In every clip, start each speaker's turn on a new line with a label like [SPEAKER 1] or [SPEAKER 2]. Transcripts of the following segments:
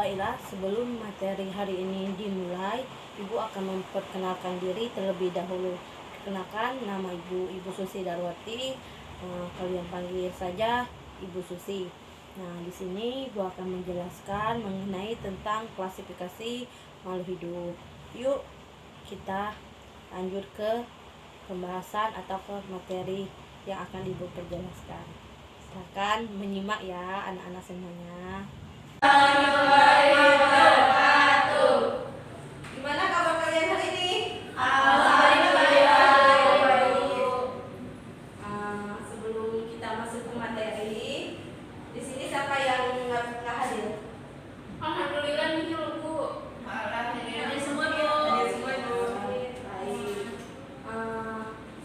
[SPEAKER 1] Baiklah, sebelum materi hari ini dimulai, Ibu akan memperkenalkan diri terlebih dahulu. Perkenalkan, nama Ibu Susi Darwati. Kalian panggil saja Ibu Susi. Nah, di sini Ibu akan menjelaskan mengenai tentang klasifikasi makhluk hidup. Yuk, kita lanjut ke pembahasan atau ke materi yang akan Ibu perjelaskan. Silakan menyimak ya anak-anak semuanya. Gimana kabar kalian hari ini? Sebelum kita masuk ke materi, di sini siapa yang nggak hadir?
[SPEAKER 2] Alhamdulillah nih Bu. Alhamdulillah semua Bu.
[SPEAKER 1] Baik.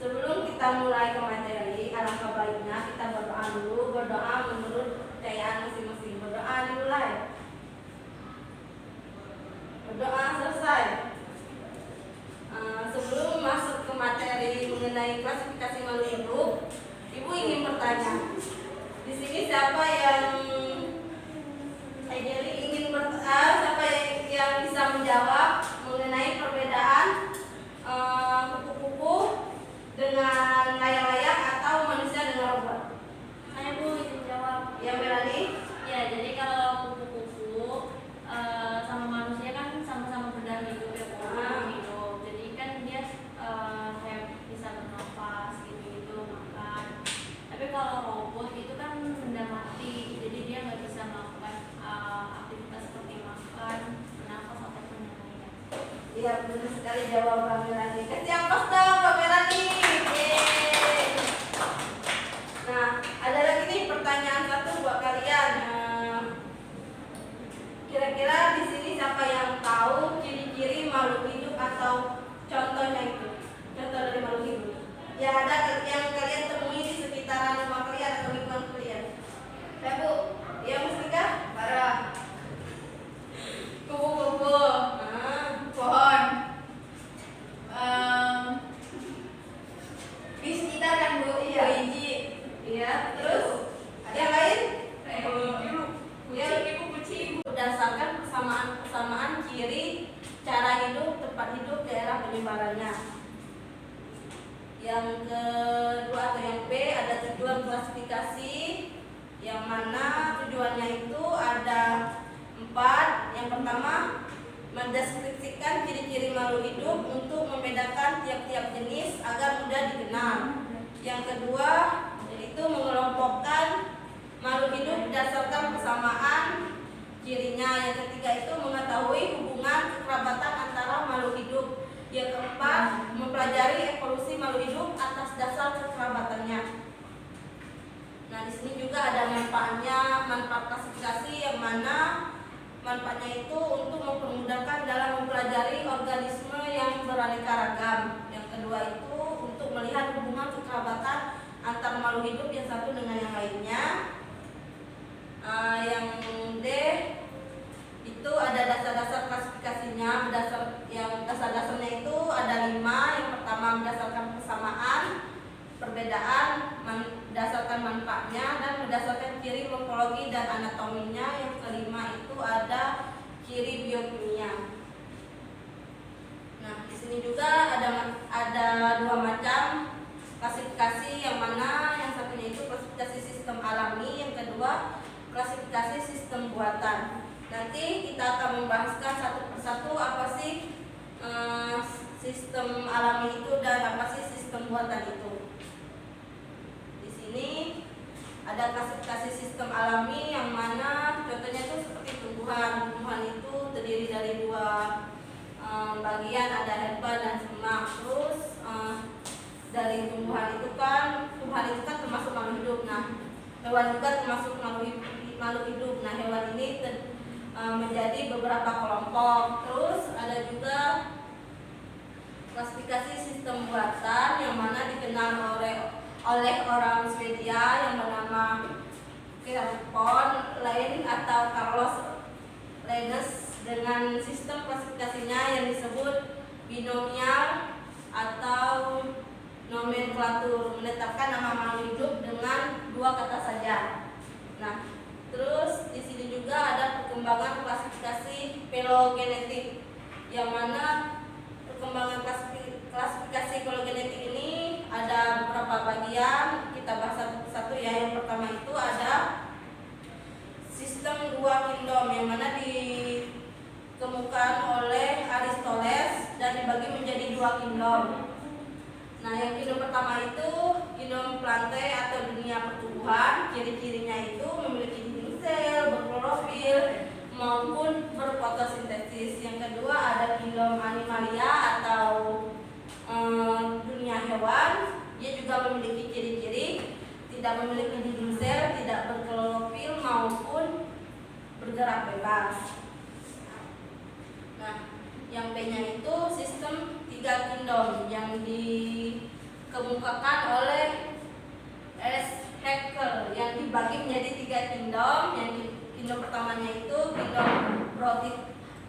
[SPEAKER 1] Sebelum kita mulai ke materi, alangkah baiknya kita berdoa dulu. Berdoa menurut kepercayaan masing-masing. Berdoa dimulai. Berdoa selesai. Sebelum masuk ke materi mengenai klasifikasi makhluk hidup, Ibu ingin bertanya. Di sini siapa yang siapa yang bisa menjawab mengenai perbedaan kupu-kupu dengan layang-layang atau manusia dengan robot?
[SPEAKER 2] Saya Bu izin jawab.
[SPEAKER 1] Ya, Melani.
[SPEAKER 2] Ya, jadi kalau kupu-kupu sama manusia kan sama-sama berdarah hidup ya Bu. Hidup. Jadi kan dia kayak bisa bernafas gitu makan. Tapi kalau robot itu kan benda mati, jadi dia nggak bisa melakukan aktivitas seperti makan, bernafas ataupun yang lainnya.
[SPEAKER 1] Iya, benar sekali jawaban Melani. Kasih ampas dong Mbak Melani. Yeay. Nah, ada lagi nih pertanyaan satu buat kalian. Kira-kira di sini siapa yang tahu ciri-ciri makhluk hidup atau contohnya itu? Contoh dari makhluk hidup. Ya, ada yang kalian temui di sekitaran rumah kalian atau lingkungan kalian. Ya Bu, ya Mas Rika? Parah. Kupu-kupu.
[SPEAKER 2] Pohon. Bis kita kan Bu,
[SPEAKER 1] Iya.
[SPEAKER 2] kelinci.
[SPEAKER 1] Iya, terus yang lain?
[SPEAKER 2] Kucing.
[SPEAKER 1] Berdasarkan kesamaan ciri cara hidup, tempat hidup, daerah penyebarannya. Yang kedua atau yang B, ada tujuan klasifikasi, yang mana tujuannya itu ada 4. Yang pertama, mendeskripsikan ciri-ciri makhluk hidup untuk membedakan tiap-tiap jenis agar mudah dikenal. Yang kedua, yaitu mengelompokkan makhluk hidup berdasarkan kesamaan cirinya. Yang ketiga itu mengetahui hubungan kekerabatan antara makhluk hidup. Yang keempat, mempelajari evolusi makhluk hidup atas dasar kekerabatannya. Nah, di sini juga ada manfaat klasifikasi, yang mana manfaatnya itu untuk mempermudahkan dalam mempelajari organisme yang beraneka ragam. Yang kedua itu untuk melihat hubungan kekerabatan antar makhluk hidup yang satu dengan yang lainnya. Yang D itu ada dasar-dasar klasifikasinya. Dasar-dasarnya itu ada 5. Yang pertama berdasarkan kesamaan, perbedaan, berdasarkan manfaatnya, dan berdasarkan ciri morfologi dan anatominya. Yang kelima itu ada ciri biokimia. Nah, di sini juga ada 2 macam klasifikasi, yang mana yang satunya itu klasifikasi sistem alami, yang kedua klasifikasi sistem buatan. Nanti kita akan membahaskan satu persatu apa sih sistem alami itu dan apa sih sistem buatan itu. Di sini ada klasifikasi sistem alami, yang mana contohnya itu seperti tumbuhan. Tumbuhan itu terdiri dari 2 bagian, ada herba dan semak. Terus dari tumbuhan itu kan termasuk makhluk hidup. Nah, hewan juga termasuk makhluk hidup. Nah, hewan ini menjadi beberapa kelompok. Terus ada juga klasifikasi sistem buatan, yang mana dikenal oleh orang Swedia yang bernama Carl Linné atau Carlos Linnaeus, dengan sistem klasifikasinya yang disebut binomial atau nomenklatur, menetapkan nama makhluk hidup dengan 2 kata saja. Nah, terus di sini juga ada perkembangan klasifikasi pertama itu ada sistem dua kingdom yang mana dikemukakan oleh Aristoteles dan dibagi menjadi dua kingdom. Nah, yang kingdom pertama itu kingdom plantae atau dunia pertumbuhan. Ciri-cirinya itu memiliki dinding sel, berklorofil maupun berfotosintesis. Yang kedua ada kingdom animalia atau dunia hewan. Dia juga memiliki ciri-ciri tidak memiliki dinding sel, tidak berklorofil maupun bergerak bebas. Nah, yang B-nya itu sistem tiga kingdom yang dikemukakan oleh S. Haeckel yang dibagi menjadi tiga kingdom. Yang kingdom pertamanya itu kingdom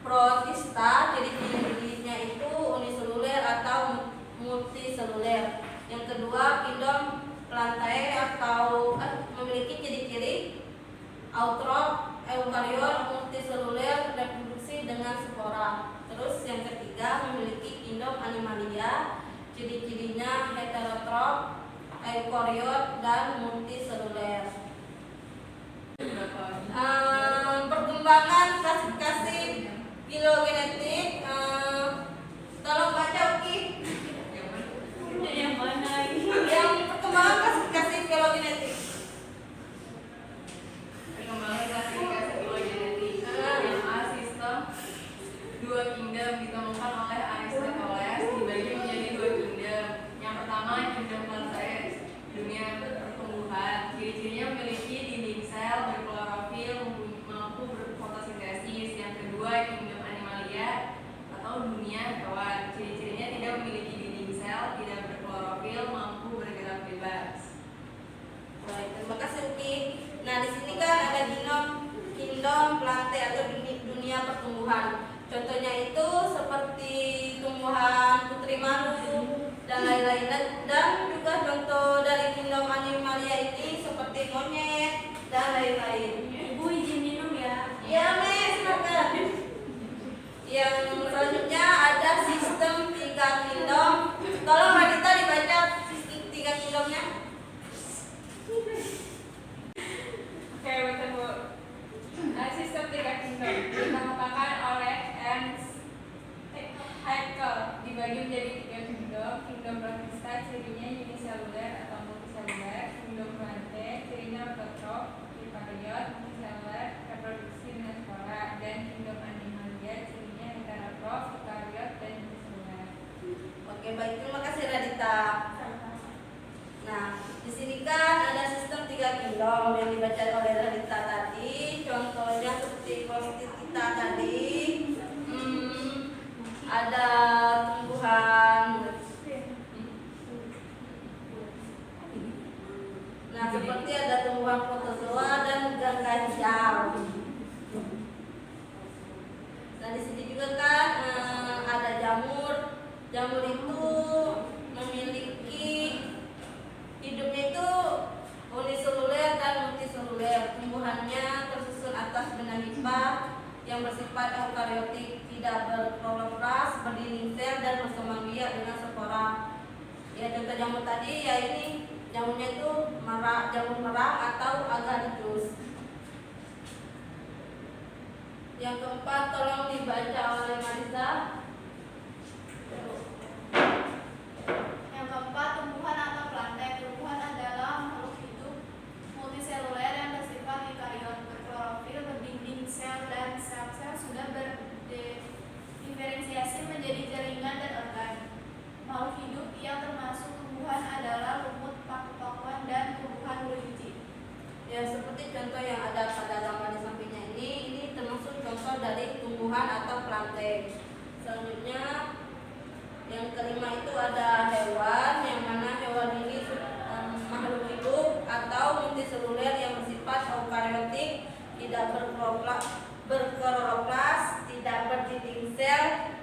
[SPEAKER 1] protista, ciri-cirinya itu uniseluler atau multiseluler. Yang kedua kingdom plantae atau memiliki ciri-ciri autrof, eukariot, multiseluler, reproduksi dengan spora. Terus yang ketiga memiliki kingdom animalia, ciri-cirinya heterotrof, eukariot dan multiseluler. Perkembangan klasifikasi filogenetik, tolong baca Uki.
[SPEAKER 2] Yang mana ini?
[SPEAKER 1] Yang perkembangan klasifikasi filogenetik.
[SPEAKER 3] Perkembangan klasifikasi filogenetik. Yang A, sistem dua kingdom ditemukan oleh Aristoteles dibagi menjadi dua kingdom. Yang pertama kingdom plantae, dunia pertumbuhan. Ciri-cirinya memiliki dinding sel, berklorofil, mampu berfotosintesis. Yang kedua kingdom animalia atau dunia hewan. Ciri-cirinya tidak memiliki dinding sel, tidak berklorofil, mampu bergerak bebas.
[SPEAKER 1] Baik, terima kasih Uki. Nah, di sini kan ada kingdom plantae atau dunia pertumbuhan. Contohnya itu seperti tumbuhan putri malu dan lain-lain, dan juga contoh dari kingdom animalia ini seperti monyet dan lain-lain.
[SPEAKER 2] Ibu izin minum ya.
[SPEAKER 1] Iya, Miss, silakan. Yang selanjutnya ada sistem tiga kingdom. Tolong Radita dibaca sistem tiga kingdomnya.
[SPEAKER 2] Oke, betul Bu. Sistem tiga kingdom dikemukakan oleh Ernst Haeckel dibagi menjadi tiga kingdom. Kingdom protista cirinya uniseluler atau multiseluler. Kingdom plantae cirinya autotrof, eukariot, multiseluler, reproduksi dengan spora. Dan kingdom animalia cirinya heterotrof, eukariot, dan multiseluler.
[SPEAKER 1] Oke, baik, terima kasih Radita. Nah, di sini kan ada sistem tiga kingdom yang dibaca oleh Radita tadi. Contohnya seperti Prostitita tadi. Ada tumbuhan. Nah, seperti ada tumbuhan protozoa dan gangga hijau. Nah, di sini juga kan ada jamur. Jamur itu memiliki hidupnya itu uniseluler dan multiseluler. Tumbuhannya tersusun atas benang hifa yang bersifat eukariotik, tidak berkloroplas, berdinding sel dan berkembang biak dengan spora. Ya, contoh jamur tadi ya ini jamurnya itu jamur merah atau agaricus. Yang keempat tolong dibaca oleh Marisa.
[SPEAKER 4] Yang keempat, tumbuhan atau plantae. Tumbuhan adalah makhluk hidup multiseluler yang bersifat eukariot, berklorofil, berdinding sel, dan sel-sel sudah berdiferensiasi menjadi jaringan dan organ. Makhluk hidup yang termasuk tumbuhan adalah lumut, paku-pakuan, dan tumbuhan biji.
[SPEAKER 1] Ya, seperti contoh yang ada pada gambar di sampingnya ini termasuk contoh dari tumbuhan atau plantae. Selanjutnya yang kelima itu ada hewan, yang mana hewan ini makhluk hidup atau multiseluler yang bersifat eukariotik, tidak berkloroplas, tidak berdinding sel,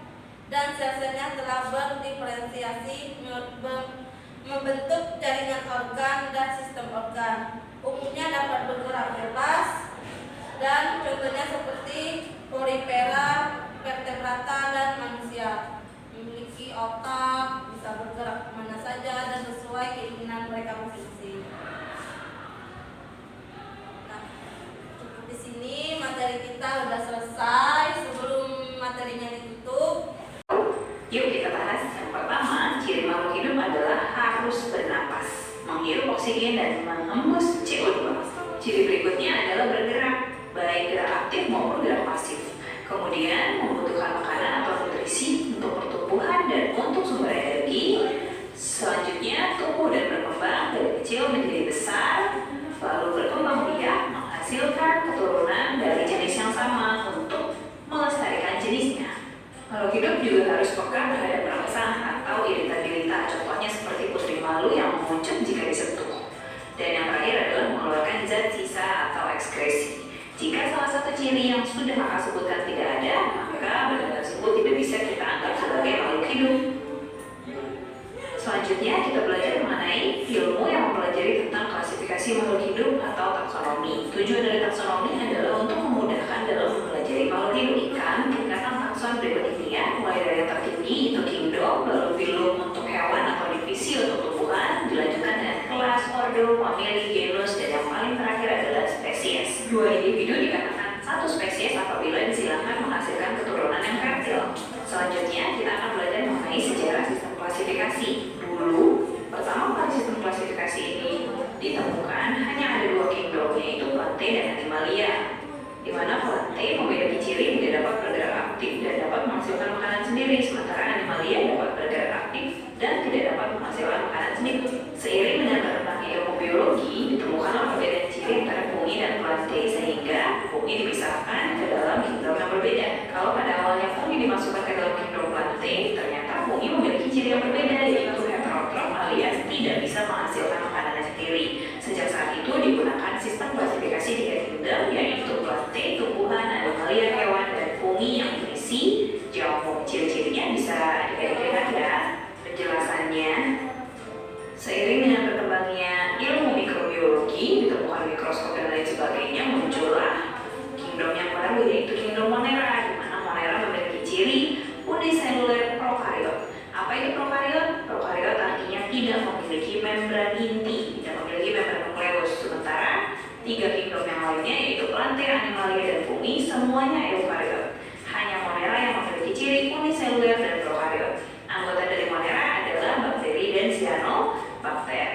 [SPEAKER 1] dan sel-selnya telah berdiferensiasi membentuk jaringan organ dan sistem organ. Umumnya dapat bergerak bebas, dan contohnya seperti porifera, vertebrata, dan manusia. Memiliki otak, bisa bergerak kemana saja dan sesuai keinginan mereka masing-masing.
[SPEAKER 5] kemudian membutuhkan makanan atau nutrisi untuk pertumbuhan dan untuk sumber energi. Selanjutnya, tumbuh dan berkembang dari kecil menjadi besar, lalu berkembang biak menghasilkan keturunan dari jenis yang sama untuk melestarikan jenisnya. Makhluk hidup juga harus peka terhadap rasa atau iritabilitas, contohnya seperti putri malu yang menguncup jika disentuh. Dan yang terakhir adalah mengeluarkan zat sisa atau ekskresi. Jika salah satu ciri yang sudah kakak sebutkan tidak ada, maka benda tersebut tidak bisa kita anggap sebagai makhluk hidup. Selanjutnya kita belajar mengenai ilmu yang mempelajari tentang klasifikasi makhluk hidup atau taksonomi. Tujuan dari taksonomi adalah untuk memudahkan dalam mempelajari makhluk hidup ikan. Tingkatan takson berikut ini ya, mulai dari yang tertinggi itu kingdom, lalu phylum untuk hewan atau divisi untuk tumbuhan, dilanjutkan dengan kelas, ordo, famili, genus, dan yang paling terakhir adalah spesies. Dua individu dikatakan satu spesies apabila disilangkan menghasilkan keturunan yang fertil. Selanjutnya kita akan belajar mengenai sejarah sistem klasifikasi. Dulu, pertama kali sistem klasifikasi ini ditemukan hanya ada dua kingdom, yaitu Plantae dan Animalia, di mana Plantae memiliki ciri tidak dapat bergerak aktif dan dapat menghasilkan makanan sendiri, sementara Animalia dapat bergerak aktif dan tidak dapat menghasilkan makanan sendiri. Seiring dengan berkembangnya ilmu biologi, ditemukanlah perbedaan ciri antara fungi dan Plantae sehingga fungi dipisahkan ke dalam kingdom yang berbeda. Kalau pada awalnya fungi dimasukkan ke dalam kingdom Plantae, ternyata fungi memiliki ciri yang berbeda, yaitu heterotrof alias tidak bisa menghasilkan makanan sendiri. Sejak saat itu digunakan sistem klasifikasi tiga kingdom, yaitu Plantae, tumbuhan, Animalia, hewan, dan fungi yang berisi jamur. Ciri-cirinya bisa dilihat ya penjelasannya. Seiring dengan berkembangnya ilmu mikrobiologi, ditemukan mikroskop dan lain sebagainya, muncullah kingdom yang baru, yaitu kingdom Monera, di mana Monera memiliki ciri uniseluler prokariot. Apa itu prokariot? Prokariot artinya tidak memiliki membran inti, tidak memiliki membran nukleus. Sementara tiga kingdom yang lainnya, yaitu Plantae, Animalia, dan fungi, semuanya eukariot. Hanya Monera yang memiliki ciri uniseluler dan prokariot. Anggota dari Monera adalah bakteri dan cyanobakter.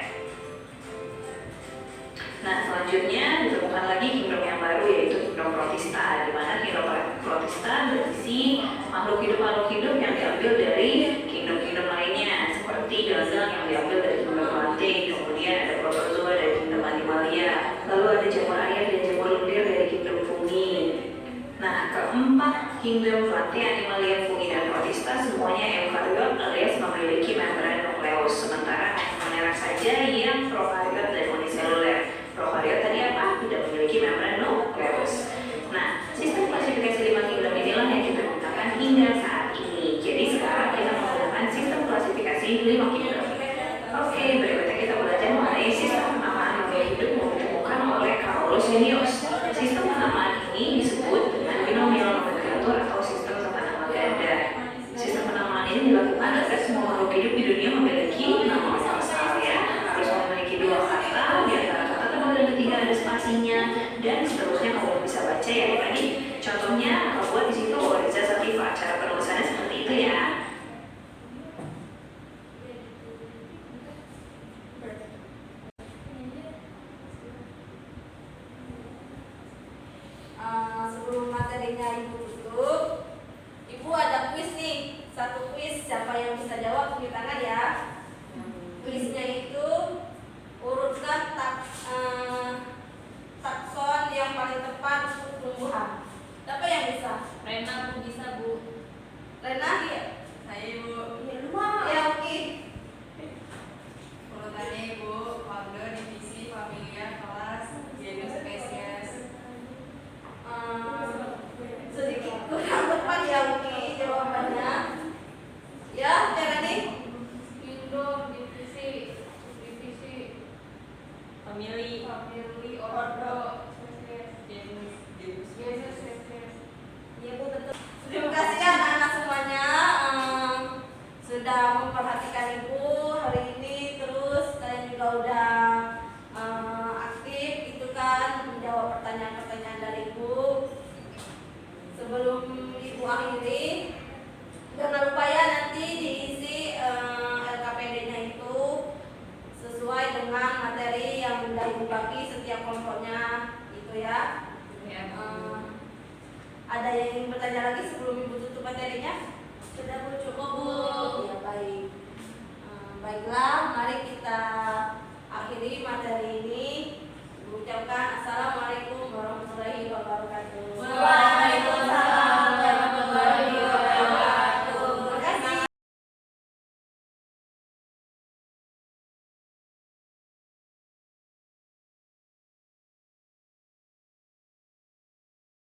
[SPEAKER 5] Nah, selanjutnya ditemukan lagi kingdom yang baru, yaitu kingdom Protista, di mana kingdom Protista berisi makhluk hidup yang diambil dari kingdom lainnya, seperti gagal yang diambil dari kingdom Plantae, kemudian ada protozoa dari kingdom Animalia, lalu ada jamur air dan jamur lendir dari kingdom fungi. Nah, keempat kingdom Plantae, Animalia, fungi, dan Protista semuanya eukariot alias memiliki membran nukleus, sementara Monera saja yang prokariot dan uniseluler. Prokariot tadi apa? Tidak memiliki membran nukleus. Nah, sistem klasifikasi 5 kingdom inilah yang kita gunakan hingga saat ini. Jadi sekarang kita menggunakan sistem klasifikasi 5 kingdom. Oke, berikutnya kita belajar mengenai sistem penamaan makhluk hidup yang ditemukan oleh Carolus Linnaeus. Sistem penamaan ini disebut dengan binomial nomenklatur atau sistem tata nama ganda. Sistem penamaan ini dilakukan agar semua makhluk hidup di dunia memiliki nama universal ya, harus memiliki dua kata, di antara kata tengah dan ketiga ada spasinya, dan seterusnya kalau bisa baca ya tadi. Contohnya kalau buat di situ Oriza Sativa, cara penulisannya seperti itu ya.
[SPEAKER 1] Sebelum materinya Ibu tutup, Ibu ada kuis nih, satu kuis, siapa yang bisa jawab tunjuk tangan ya. Kuisnya itu urutkan takson yang paling tepat untuk tumbuhan. Siapa yang bisa?
[SPEAKER 2] Rena, aku bisa Bu.
[SPEAKER 1] Rena? Iya.
[SPEAKER 3] Saya Ibu.
[SPEAKER 1] Ya lumayan. Ya oke.
[SPEAKER 3] Urutannya Ibu, ordo, divisi, familia, kelas, genus, spesies.
[SPEAKER 1] Sedikit kurang tepat ya oke jawabannya. Ya, cara nih.
[SPEAKER 2] Kingdom, divisi, family,
[SPEAKER 3] Ordo,
[SPEAKER 2] genus,
[SPEAKER 3] spesies.
[SPEAKER 1] Iya Bu betul. Terima kasih ya anak-anak semuanya sudah memperhatikan Ibu hari ini, terus kalian juga udah aktif gitu kan menjawab pertanyaan-pertanyaan dari Ibu. Sebelum Ibu akhiri, jangan lupa ya nanti diisi LKPD-nya itu sesuai dengan materi yang sudah Ibu bagi setiap kelompoknya gitu ya.
[SPEAKER 3] Ya.
[SPEAKER 1] Ada yang ingin bertanya lagi sebelum Ibu tutup materinya?
[SPEAKER 2] Sudah Bu, cukup Bu.
[SPEAKER 1] Ya baik. Baiklah, mari kita akhiri materi ini. Ibu ucapkan assalamualaikum